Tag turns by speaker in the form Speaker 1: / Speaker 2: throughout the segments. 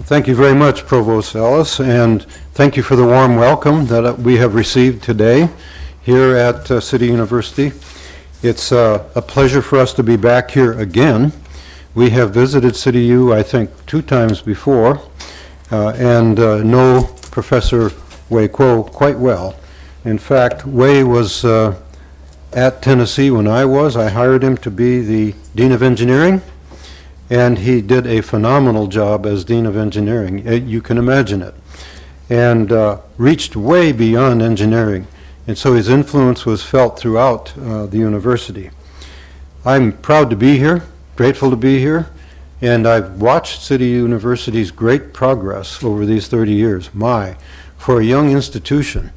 Speaker 1: Thank you very much, Provost Ellis, and thank you for the warm welcome that we have received today here at City University. It's a pleasure for us to be back here again. We have visited City U, I think, 2 times before, and know Professor Wei Kuo quite well. In fact, Wei was at Tennessee when I hired him to be the Dean of Engineering, and he did a phenomenal job as Dean of Engineering. You can imagine it. And reached way beyond engineering. And so his influence was felt throughout the university. I'm proud to be here, grateful to be here, and I've watched City University's great progress over these 30 years. For a young institution,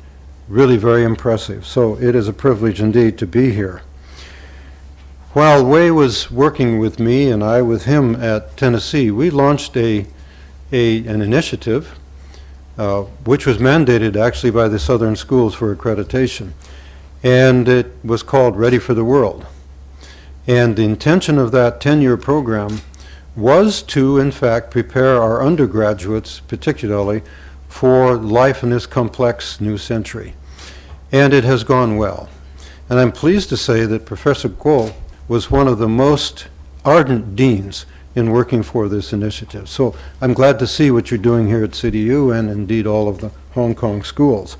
Speaker 1: really very impressive. So it is a privilege indeed to be here. While Wei was working with me and I with him at Tennessee, we launched an initiative which was mandated actually by the Southern Schools for accreditation. And it was called Ready for the World. And the intention of that 10-year program was to, in fact, prepare our undergraduates, particularly, for life in this complex new century. And it has gone well. And I'm pleased to say that Professor Kuo was one of the most ardent deans in working for this initiative. So I'm glad to see what you're doing here at City U and indeed all of the Hong Kong schools.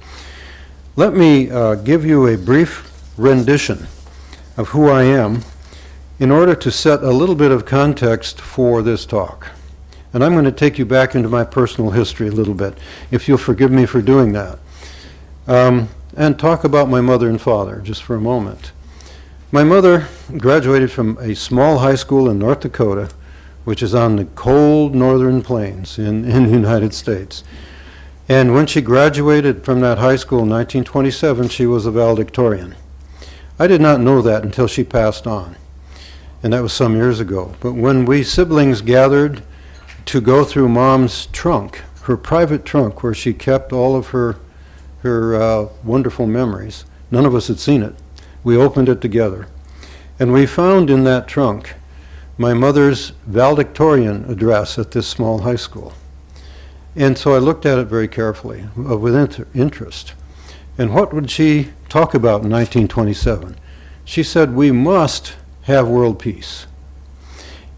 Speaker 1: Let me give you a brief rendition of who I am in order to set a little bit of context for this talk. And I'm going to take you back into my personal history a little bit, if you'll forgive me for doing that, and talk about my mother and father just for a moment. My mother graduated from a small high school in North Dakota, which is on the cold northern plains in the United States. And when she graduated from that high school in 1927, she was a valedictorian. I did not know that until she passed on, and that was some years ago. But when we siblings gathered to go through Mom's trunk, her private trunk, where she kept all of her wonderful memories, none of us had seen it. We opened it together, and we found in that trunk my mother's valedictorian address at this small high school. And so I looked at it very carefully, with interest. And what would she talk about in 1927? She said, we must have world peace.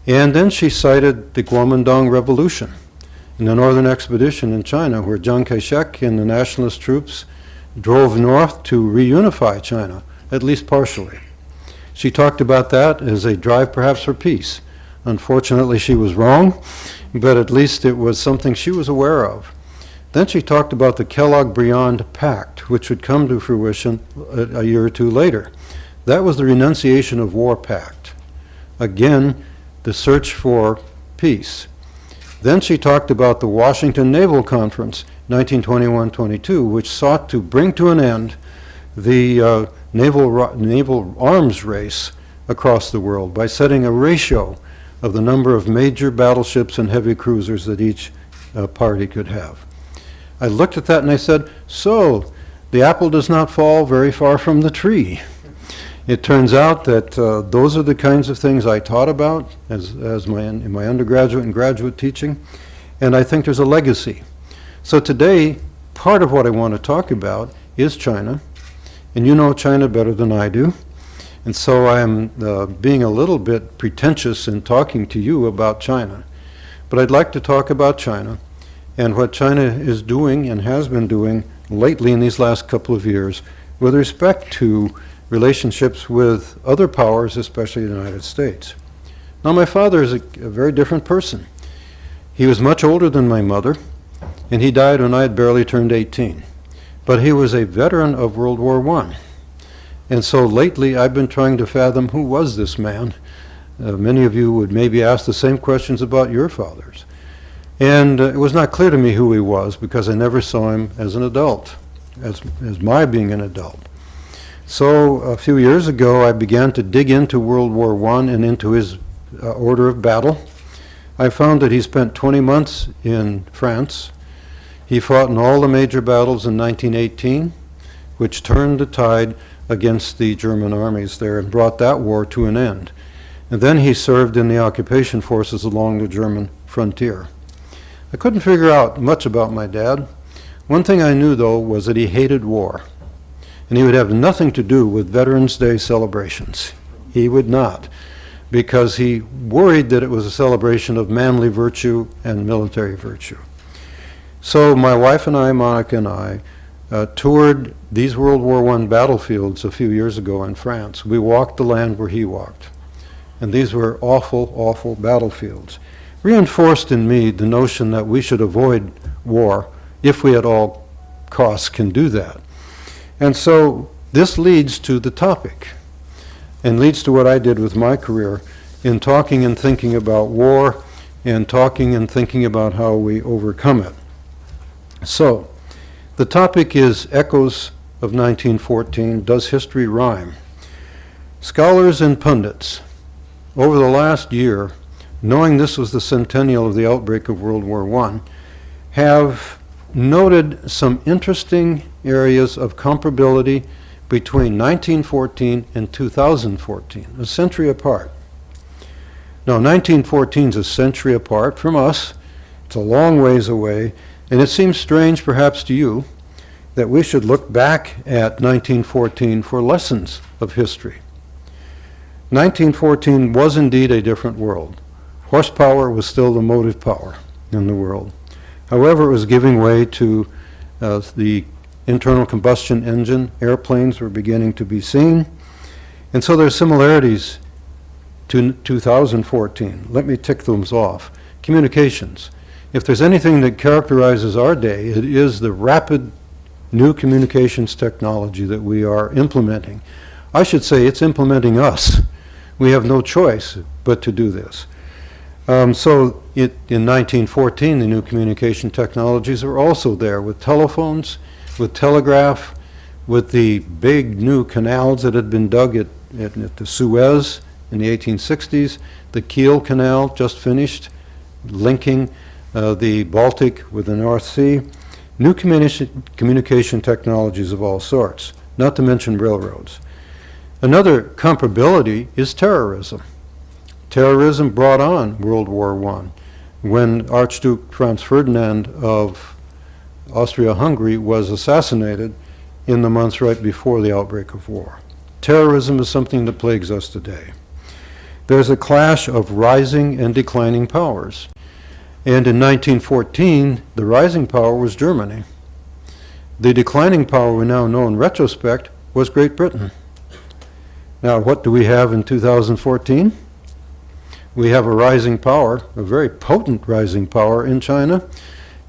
Speaker 1: And then she cited the Kuomintang Revolution and the Northern Expedition in China, where Chiang Kai-shek and the nationalist troops drove north to reunify China, at least partially. She talked about that as a drive perhaps for peace. Unfortunately, she was wrong, but at least it was something she was aware of. Then she talked about the Kellogg-Briand Pact, which would come to fruition a year or 2 later. That was the Renunciation of War Pact. Again, the search for peace. Then she talked about the Washington Naval Conference, 1921-22, which sought to bring to an end the naval arms race across the world by setting a ratio of the number of major battleships and heavy cruisers that each party could have. I looked at that and I said, so the apple does not fall very far from the tree. It turns out that those are the kinds of things I taught about in my undergraduate and graduate teaching, and I think there's a legacy. So today, part of what I want to talk about is China. And you know China better than I do. And so I am being a little bit pretentious in talking to you about China. But I'd like to talk about China and what China is doing and has been doing lately in these last couple of years with respect to relationships with other powers, especially the United States. Now, my father is a very different person. He was much older than my mother, and he died when I had barely turned 18. But he was a veteran of World War I. And so lately I've been trying to fathom who was this man. Many of you would maybe ask the same questions about your fathers. And it was not clear to me who he was because I never saw him as an adult, as my being an adult. So a few years ago I began to dig into World War I and into his order of battle. I found that he spent 20 months in France. He fought in all the major battles in 1918, which turned the tide against the German armies there and brought that war to an end. And then he served in the occupation forces along the German frontier. I couldn't figure out much about my dad. One thing I knew, though, was that he hated war, and he would have nothing to do with Veterans Day celebrations. He would not, because he worried that it was a celebration of manly virtue and military virtue. So my wife and I, Monica and I, toured these World War I battlefields a few years ago in France. We walked the land where he walked. And these were awful, awful battlefields. Reinforced in me the notion that we should avoid war if we at all costs can do that. And so this leads to the topic, and leads to what I did with my career in talking and thinking about war, and talking and thinking about how we overcome it. So, the topic is Echoes of 1914, Does History Rhyme? Scholars and pundits, over the last year, knowing this was the centennial of the outbreak of World War I, have noted some interesting areas of comparability between 1914 and 2014, a century apart. Now, 1914 is a century apart from us. It's a long ways away, and it seems strange perhaps to you that we should look back at 1914 for lessons of history. 1914 was indeed a different world. Horsepower was still the motive power in the world. However, it was giving way to the internal combustion engine. Airplanes were beginning to be seen. And so there's similarities to 2014. Let me tick those off. Communications. If there's anything that characterizes our day, it is the rapid new communications technology that we are implementing. I should say it's implementing us. We have no choice but to do this. In 1914, the new communication technologies were also there with telephones, with telegraph, with the big new canals that had been dug at the Suez in the 1860s, the Kiel Canal just finished, linking the Baltic with the North Sea, new communication technologies of all sorts, not to mention railroads. Another comparability is terrorism. Terrorism brought on World War I when Archduke Franz Ferdinand of Austria-Hungary was assassinated in the months right before the outbreak of war. Terrorism is something that plagues us today. There's a clash of rising and declining powers. And in 1914, the rising power was Germany. The declining power we now know in retrospect was Great Britain. Now, what do we have in 2014? We have a rising power, a very potent rising power in China,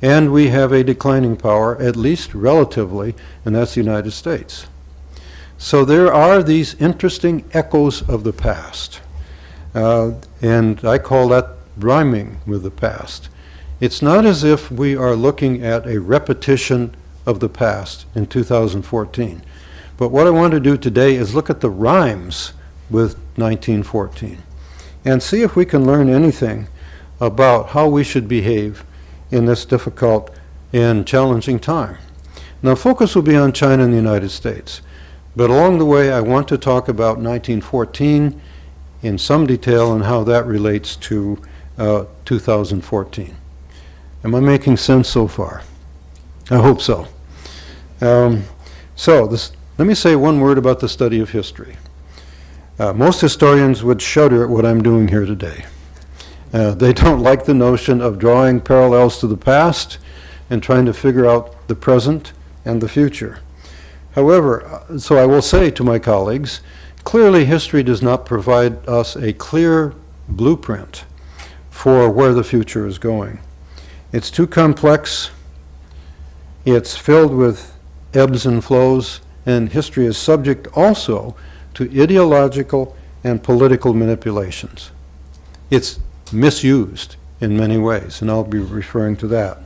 Speaker 1: and we have a declining power, at least relatively, and that's the United States. So there are these interesting echoes of the past, and I call that rhyming with the past. It's not as if we are looking at a repetition of the past in 2014, but what I want to do today is look at the rhymes with 1914 and see if we can learn anything about how we should behave in this difficult and challenging time. Now, focus will be on China and the United States, but along the way I want to talk about 1914 in some detail and how that relates to 2014. Am I making sense so far? I hope so. Let me say one word about the study of history. Most historians would shudder at what I'm doing here today. They don't like the notion of drawing parallels to the past and trying to figure out the present and the future. However, so I will say to my colleagues, clearly history does not provide us a clear blueprint for where the future is going. It's too complex, it's filled with ebbs and flows, and history is subject also to ideological and political manipulations. It's misused in many ways, and I'll be referring to that.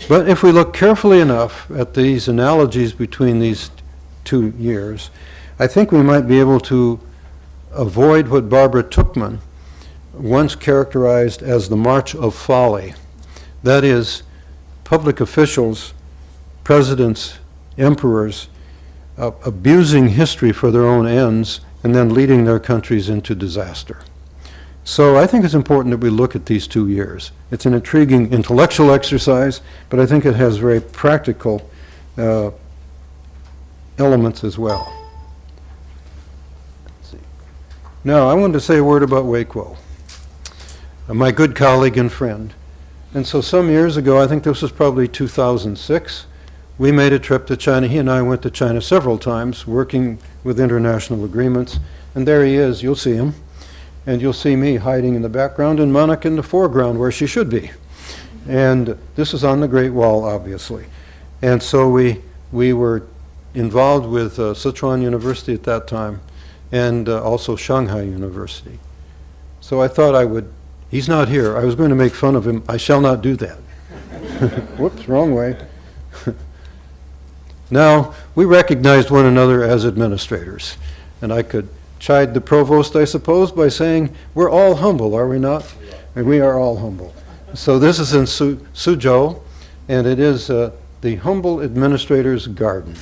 Speaker 1: But if we look carefully enough at these analogies between these 2 years, I think we might be able to avoid what Barbara Tuchman once characterized as the March of Folly. That is, public officials, presidents, emperors, abusing history for their own ends and then leading their countries into disaster. So I think it's important that we look at these 2 years. It's an intriguing intellectual exercise, but I think it has very practical elements as well. Let's see. Now, I wanted to say a word about Wakewo, my good colleague and friend. And so some years ago, I think this was probably 2006, we made a trip to China. He and I went to China several times, working with international agreements. And there he is. You'll see him. And you'll see me hiding in the background and Monica in the foreground where she should be. And this is on the Great Wall, obviously. And so we were involved with Sichuan University at that time, and also Shanghai University. So I thought I would, he's not here. I was going to make fun of him. I shall not do that. Whoops, wrong way. Now, we recognized one another as administrators, and I could chide the provost, I suppose, by saying, we're all humble, are we not? And we are all humble. So this is in Suzhou, and it is the Humble Administrator's Garden.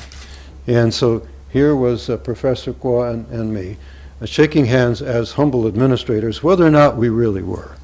Speaker 1: And so here was Professor Kuo and me shaking hands as humble administrators, whether or not we really were.